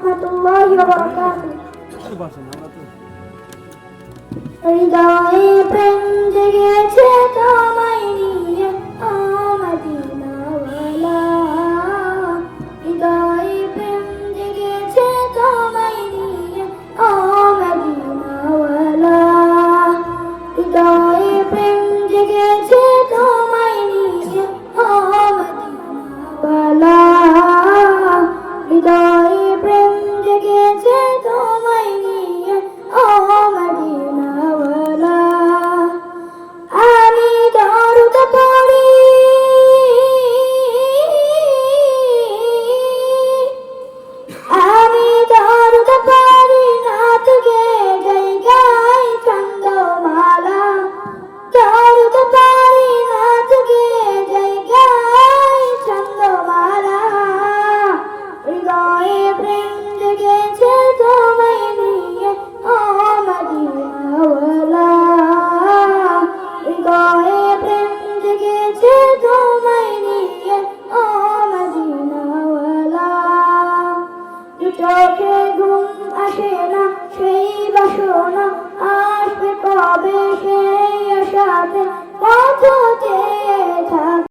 রাহমাতুল্লাহি ওয়া বারাকাতুহু। হৃদয়ে প্রেম জেগেছে তোমায় নিয়ে ও মদিনাওয়ালা, হৃদয়ে প্রেম জেগেছে তোমায় নিয়ে ও মদিনাওয়ালা, হৃদয়ে প্রেম জেগেছে তোমায় নিয়ে ও মদিনাওয়ালা, হৃদয়ে প্রেম জেগেছে তোমায় নিয়ে ও মদিনাওয়ালা। আমি দরুদ পড়ি, আমি দরুদ পড়ি, নাত গেয়ে গাই ছন্দমালা, দরুদ পড়ি, নাত গেয়ে গাই ছন্দমালা, হৃদয়ে প্রেম জেগেছে তোমায় নিয়ে ও মদিনাওয়ালা, হৃদয়ে প্রেম জেগেছে তোমায় নিয়ে ও মদিনাওয়ালা। চোখে ঘুম আসে না সেই বাসনা, আসবে কবে সে